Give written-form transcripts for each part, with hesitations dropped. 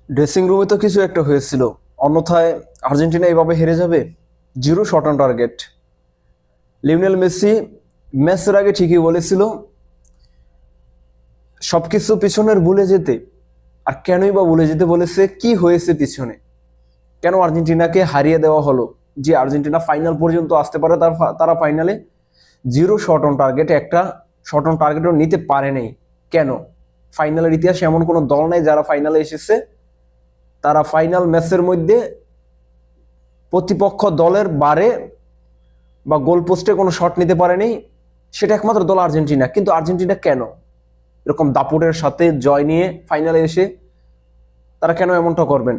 Dressing রুমে তো কিছু একটা হয়েছিল, অন্যথায় আর্জেন্টিনা এভাবে হেরে যাবে। Zero shot on target. Lionel Messi ম্যাচের আগে ঠিকই বলেছিল সবকিছু পিছনের ভুলে যেতে। আর কেনই বা ভুলে যেতে বলেছে, কি হয়েছে পিছনে, কেন আর্জেন্টিনাকে হারিয়ে দেওয়া হলো? যে আর্জেন্টিনা ফাইনাল পর্যন্ত আসতে পারে, তারা ফাইনালে জিরো শট অন টার্গেট, একটা শট অন টার্গেটও নিতে পারে নাই। কেন? ফাইনালের ইতিহাসে এমন কোনো দল নাই যারা ফাইনালে এসেছে, তারা ফাইনাল ম্যাচের মধ্যে প্রতিপক্ষ দলের বারে বা গোল পোস্টে কোনো শট নিতে পারেনি। সেটা একমাত্র দল আর্জেন্টিনা। কিন্তু আর্জেন্টিনা কেন এরকম দাপুটের সাথে জয় নিয়ে ফাইনালে এসে তারা কেন এমনটা করবেন?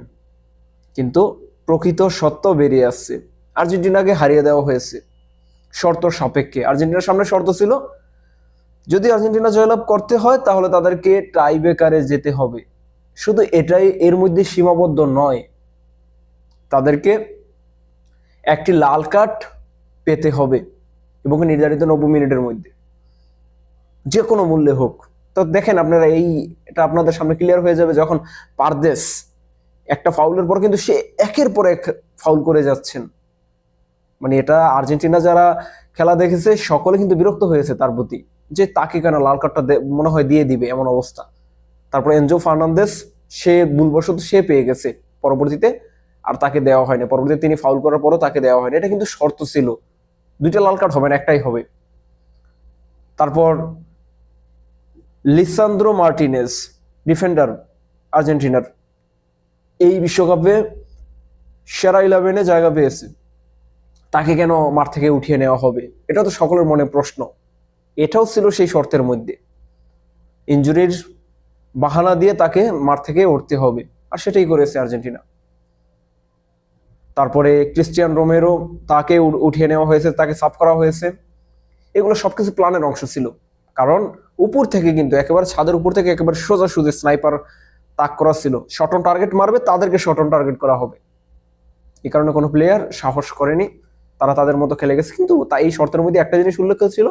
কিন্তু প্রকৃত সত্য বেরিয়ে আসছে, আর্জেন্টিনাকে হারিয়ে দেওয়া হয়েছে শর্ত সাপেক্ষে। আর্জেন্টিনার সামনে শর্ত ছিল, যদি আর্জেন্টিনা জয়লাভ করতে হয় তাহলে তাদেরকে টাই ব্রেকারে যেতে হবে। শুধু এটাই এর মধ্যে সীমাবদ্ধ নয়, তাদেরকে একটি লাল কার্ড পেতে হবে এবং নির্ধারিত 90 মিনিটের মধ্যে, যে কোনো মূল্যে হোক। তো দেখেন আপনারা, এটা আপনাদের সামনে ক্লিয়ার হয়ে যাবে যখন পারদেস একটা ফাউলের পর কিন্তু সে একের পর এক ফাউল করে যাচ্ছেন। মানে এটা আর্জেন্টিনা যারা খেলা দেখেছে সকলে কিন্তু বিরক্ত হয়েছে তার প্রতি, যে তাকে কেন লাল কার্ডটা মনে হয় দিয়ে দিবে এমন অবস্থা। তারপর এনজো ফার্নান্দেস, সে ভুলবশত সে পেয়ে গেছে পরবর্তীতে, আর তাকে দেওয়া হয়নি। পরবর্তীতে তিনি ফাউল করার পরও তাকে দেওয়া হয়নি। এটা কিন্তু শর্ত ছিল, দুইটা লাল কার্ড হবে না, একটাই হবে। তারপর লিসান্দ্রো মার্টিনেজ, ডিফেন্ডার আর্জেন্টিনার, এই বিশ্বকাপে সেরা 11-এ জায়গা পেয়েছে, তাকে কেন মাঠ থেকে উঠিয়ে নেওয়া হবে? এটা তো সকলের মনে প্রশ্ন। এটাও ছিল সেই শর্তের মধ্যে, ইনজুরির বাহানা দিয়ে তাকে মাঠ থেকে উঠতে হবে, আর সেটাই করেছে আর্জেন্টিনা। তারপরে ক্রিস্টিয়ান রোমেরো, তাকে উঠিয়ে নেওয়া হয়েছে, তাকে সাফ করা হয়েছে। এগুলো সবকিছু প্ল্যানের অংশ ছিল, কারণ উপর থেকে কিন্তু একেবারে ছাদের উপর থেকে একেবারে সোজাসুজি স্নাইপার তাক করা ছিল, শট অন টার্গেট মারবে, তাদেরকে শট অন টার্গেট করা হবে। এই কারণে কোনো প্লেয়ার সাহস করেনি, তারা তাদের মতো খেলে গেছে। কিন্তু তাই এই শর্তের মধ্যে একটা জিনিস উল্লেখ ছিল,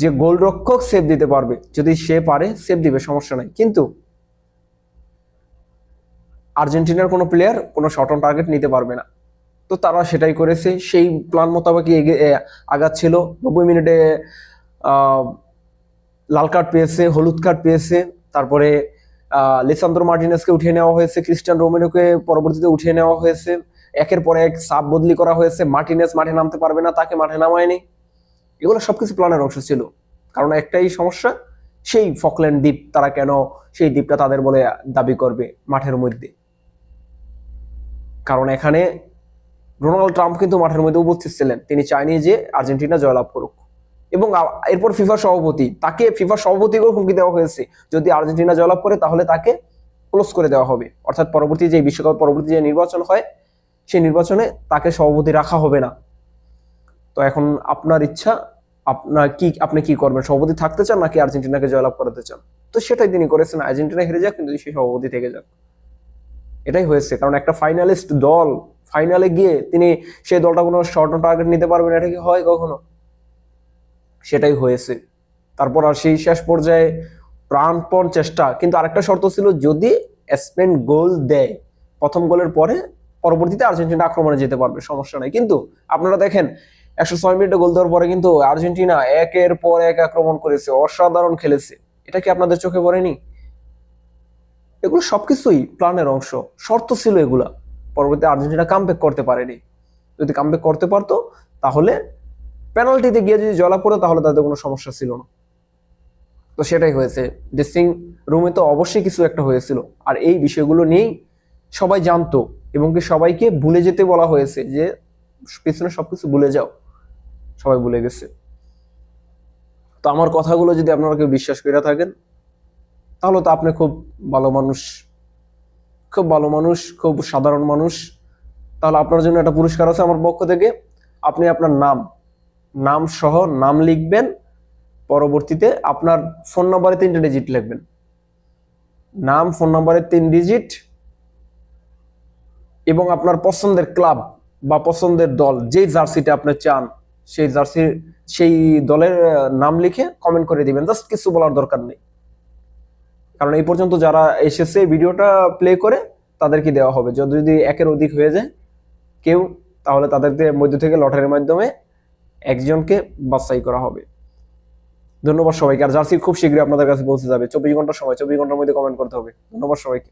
যে গোলরক্ষক সেভ দিতে পারবে, যদি সে পারে সেভ দিবে, সমস্যা নাই। কিন্তু আর্জেন্টিনার কোনো প্লেয়ার কোনো শট অন টার্গেট নিতে পারবে না। তো তারা সেটাই করেছে, সেই প্ল্যান মোতাবেকই আগাচ্ছিল। 90 মিনিটে লাল কার্ড পেয়েছে, হলুদ কার্ড পেয়েছে। তারপরে লিসান্দ্রো মার্টিনেজকে উঠিয়ে নেওয়া হয়েছে, ক্রিস্টিয়ান রোমেরোকে পরবর্তীতে উঠিয়ে নেওয়া হয়েছে, একের পর এক সাব বদলি করা হয়েছে। মার্টিনেজ মাঠে নামতে পারবে না, তাকে মাঠে নামায়নি। এগুলো সবকিছু প্ল্যানের অংশ ছিল, কারণ একটাই সমস্যা, সেই ফকল্যান্ড দ্বীপ, তারা কেন সেই দ্বীপটা তাদের বলে দাবি করবে মাঠের মধ্যে? কারণ এখানে ডোনাল্ড ট্রাম্প কিন্তু মাঠের মধ্যে উপস্থিত ছিলেন, তিনি চায়নি যে আর্জেন্টিনা জয়লাভ করুক। এবং এরপর ফিফা সভাপতি, তাকে ফিফা সভাপতিকেও হুমকি দেওয়া হয়েছে, যদি আর্জেন্টিনা জয়লাভ করে তাহলে তাকে ক্লোজ করে দেওয়া হবে, অর্থাৎ পরবর্তী যে বিশ্বকাপ পরবর্তী যে নির্বাচন হয় সেই নির্বাচনে তাকে সভাপতি রাখা হবে না। তো এখন আপনার ইচ্ছা, আপনি কি করবেন? সভাপতি থাকতে চান নাকি আর্জেন্টিনাকে জয়লাভ করাতে চান? তো সেটাই তিনি করেছেন, আর্জেন্টিনা হেরে যাক কিন্তু সে সভাপতি থেকে যাক। এটাই হয়েছে, কারণ একটা ফাইনালিস্ট দল ফাইনালে গিয়ে তিনি সেই দলটা কোনো শর্ট অন টার্গেট নিতে পারবেন, এটা কি হয় কখনো? সেটাই হয়েছে। তারপর আর সেই শেষ পর্যায়ে প্রাণপণ চেষ্টা, কিন্তু আরেকটা শর্ত ছিল, যদি স্পেন গোল দেয় প্রথম গোলের পরে, পরবর্তীতে আর্জেন্টিনা আক্রমণে যেতে পারবে, সমস্যা নাই। কিন্তু আপনারা দেখেন 106 মিনিটে গোল দেওয়ার পরে কিন্তু আর্জেন্টিনা একের পর এক আক্রমণ করেছে, অসাধারণ খেলেছে। এটা কি আপনাদের চোখে পড়েনি? এগুলো সবকিছুই প্ল্যানের অংশ, শর্ত ছিল এগুলা। পরবর্তী আর্জেন্টিনা কামব্যাক করতে পারেনি, যদি কামব্যাক করতে পারতো তাহলে পেনাল্টিতে গিয়ে যদি জয়লাভ করতো তাহলে তাদের কোনো সমস্যা ছিল না। তো সেটাই হয়েছে, ড্রেসিং রুমে তো অবশ্যই কিছু একটা হয়েছিল, আর এই বিষয়গুলো নিয়েই সবাই জানতো, এবং কি সবাইকে ভুলে যেতে বলা হয়েছে, যে পিছনে সবকিছু ভুলে যাও। সবাই ভুলে গেছে। তো আমার কথাগুলো যদি আপনারা কেউ বিশ্বাস করে থাকেন, তাহলে তো আপনি খুব ভালো মানুষ, খুব ভালো মানুষ, খুব সাধারণ মানুষ। তাহলে আপনার জন্য একটা পুরস্কার আছে আমার পক্ষ থেকে। আপনি আপনার নাম সহ নাম লিখবেন, পরবর্তীতে আপনার ফোন নম্বরে 3টে ডিজিট লিখবেন, নাম, ফোন নম্বরের 3 ডিজিট, এবং আপনার পছন্দের ক্লাব বা পছন্দের দল, যেই জার্সিটা আপনি চান সেই দলের নাম লিখে কমেন্ট করে দিবেন। জাস্ট কিছু বলার দরকার নেই, কারণ এই পর্যন্ত যারা এসেছে ভিডিওটা প্লে করে তাদেরকে দেওয়া হবে। যদি একের অধিক হয়ে যায় কেউ, তাহলে তাদের মধ্যে থেকে লটারির মাধ্যমে একজনকে বাছাই করা হবে। ধন্যবাদ সবাইকে। আর জার্সি খুব শীঘ্রই আপনাদের কাছে পৌঁছে যাবে, 24 ঘন্টার সময়, 24 ঘন্টার মধ্যে কমেন্ট করতে হবে। ধন্যবাদ সবাইকে।